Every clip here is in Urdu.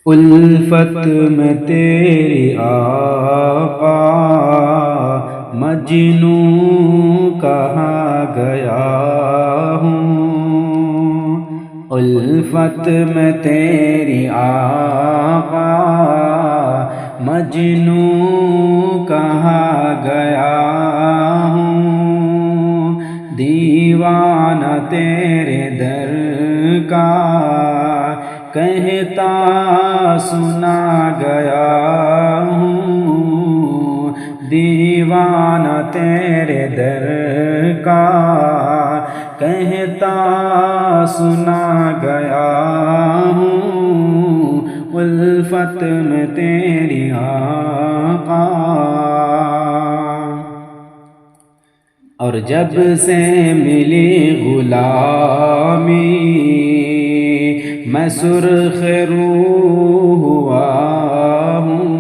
الفت میں تیری آقا مجنوں کہا گیا ہوں، الفت میں تیری آقا مجنوں کہا گیا ہوں، دیوانہ تیرے در کا کہتا سنا گیا ہوں، دیوانہ تیرے در کا کہتا سنا گیا ہوں، الفت میں تیری آقا۔ اور جب سے ملی غلامی میں سرخ روح ہوا ہوں،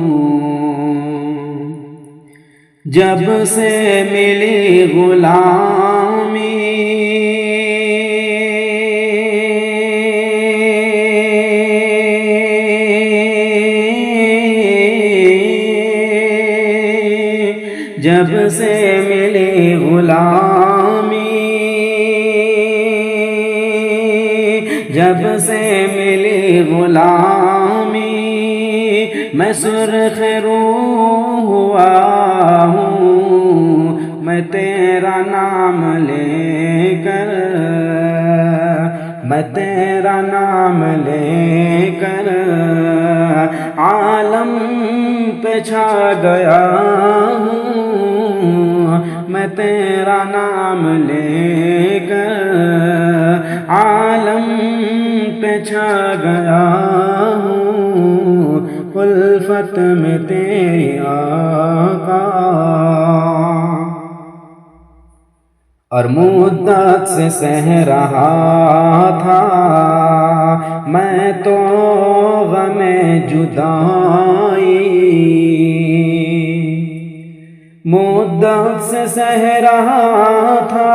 جب سے ملی غلامی جب سے ملی غلامی جب سے ملی غلامی میں سرخ روح ہوا ہوں، میں تیرا نام لے کر میں تیرا نام لے کر عالم پہ چھا گیا ہوں، میں تیرا نام لے کر عالم پہ چھا گیا ہوں، الفت میں تیری آقا۔ اور مدت سے سہ رہا تھا میں تو غم جدائی، مدت سے سہ رہا تھا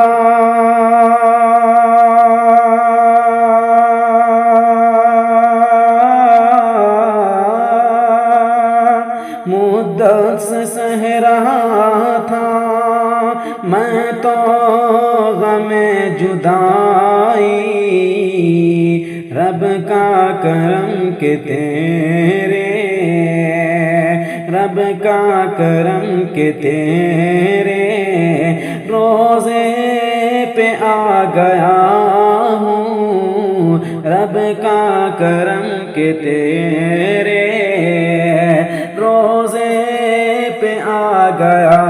مدت سے سہ رہا تھا میں تو غم جدائی، رب کا کرم کے تیرے رب کا کرم کے تیرے روزے پہ آ گیا ہوں، رب کا کرم کے تیرے روزے پہ آ گیا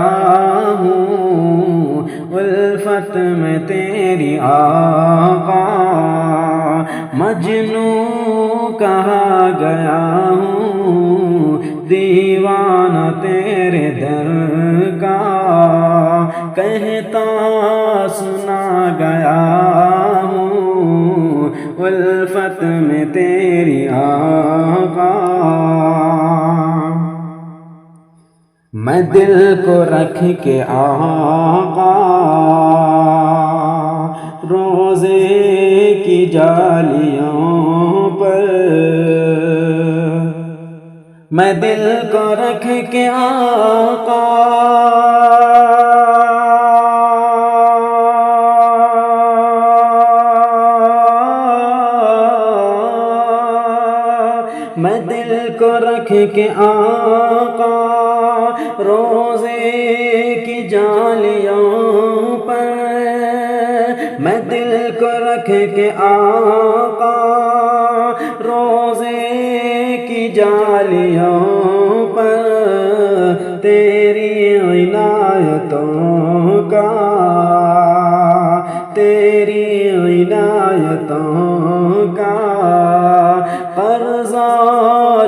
ہوں، الفت میں تیری آقا مجنوں کہا گیا ہوں، دیوانہ تیرے در کا کہتا سنا گیا ہوں، الفت میں تیری آقا۔ میں دل کو رکھ کے آقا روزے کی جالیوں پر، میں دل کو رکھ کے آقا میں دل کو رکھ کے آقا روزے کی جالیوں پر، میں دل کو رکھ کے آقا روزے کی جالیوں پر، تیری عنایتوں کا تیری عنایتوں کا قرضہ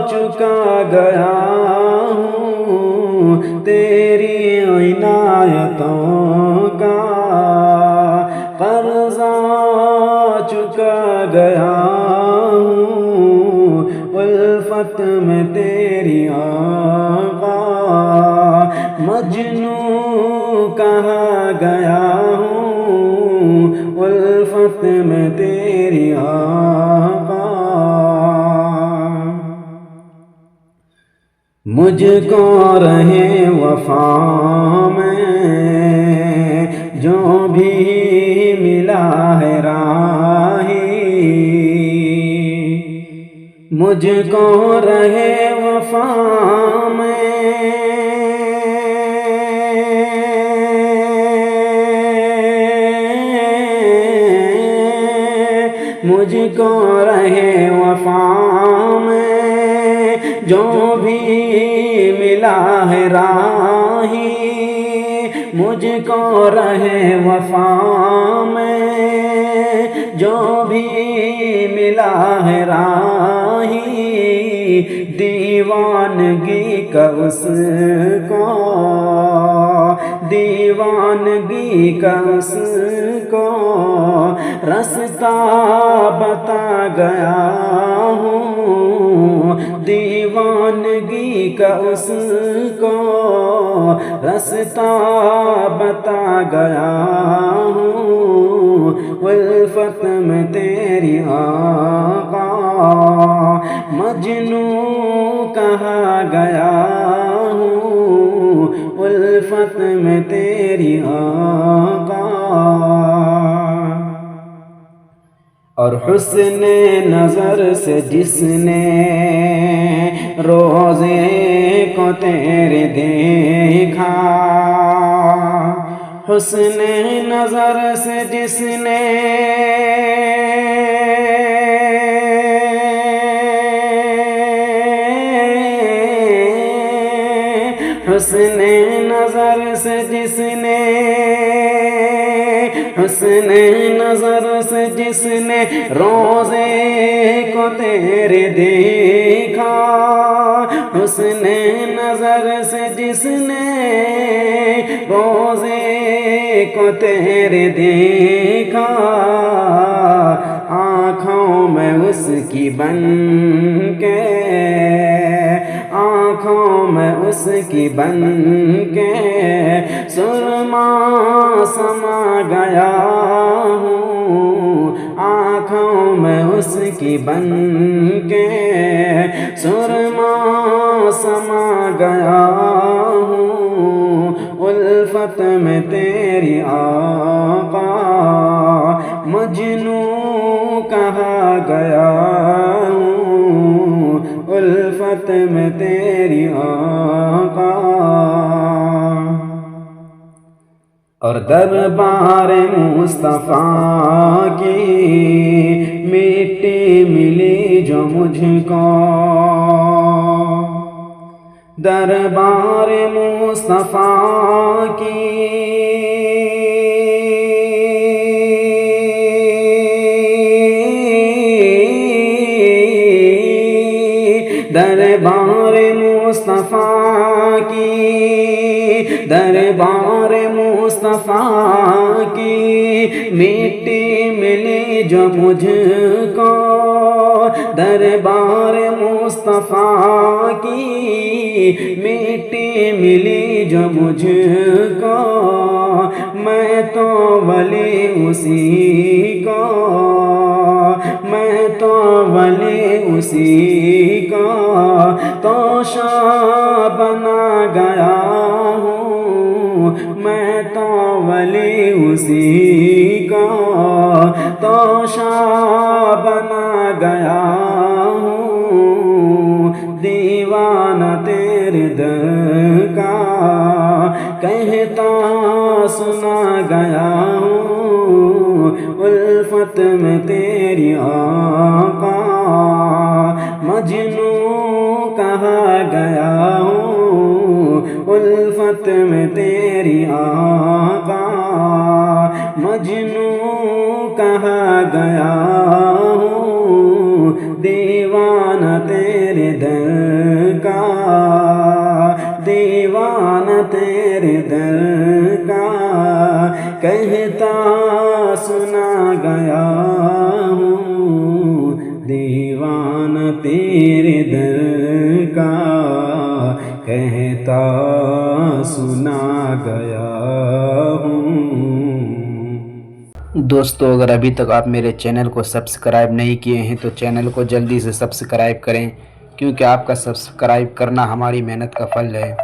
چکا گیا ہوں، تیری عنایتوں کا قرضہ چکا گیا ہوں، الفت میں تیری آقا مجنوں کہا گیا ہوں، الفت میں تیری آقا۔ مجھ کو رہے وفا میں جو بھی ملا ہے راہی، مجھ کو رہے وفا میں مجھ کو رہے وفا میں جو بھی ملا ہے راہی، مجھ کو رہے وفا میں جو بھی ملا ہے راہی، دیوانگی کا اس کو دیوانگی کا اس کو رستہ بتا گیا ہوں، دیوانگی کا اس کو رستہ بتا گیا ہوں، الفت میں تیری آقا مجنوں کہا گیا ہوں، الفت میں تیری آقا۔ اور حسن نظر سے جس نے روزے کو تیرے دیکھا، حسن نظر سے جس نے حسن نظر سے جس نے حسن نظر سے جس نے روزے کو تیرے دیکھا، حسن نظر سے جس نے روزے کو تیرے دیکھا، آنکھوں میں اس کی بن کے آنکھوں میں اس کی بن کے سرما سما گیا ہوں، آنکھوں میں اس کی بن کے سرما سما گیا ہوں، الفت میں تیری آقا مجنوں کہا گیا ہوں، الفت میں تیری آقا۔ اور دربار مصطفیٰ کی مٹی ملی جو مجھ کو، دربار مصطفیٰ کی دربار مصطفیٰ کی دربار مصطفیٰ کی مٹی ملی جو مجھ کو، دربار مصطفیٰ کی مٹی ملی جو مجھ کو، میں تو ولی اسی کو میں تو ولی اسی کا توشہ بنا گیا ہوں، میں تو ولی اسی کا توشہ بنا گیا ہوں، دیوانہ تیرے در کا کہتا سنا گیا ہوں، الفت میں تیری آقا مجنوں کہا گیا ہوں، الفت میں تیری آقا مجنوں کہا گیا ہوں، دیوانہ تیرے در کا دیوانہ تیرے در کا کہتا سنا گیا ہوں، دیوانہ تیرے در کا کہتا سنا گیا ہوں۔ دوستو اگر ابھی تک آپ میرے چینل کو سبسکرائب نہیں کیے ہیں تو چینل کو جلدی سے سبسکرائب کریں، کیونکہ آپ کا سبسکرائب کرنا ہماری محنت کا پھل ہے۔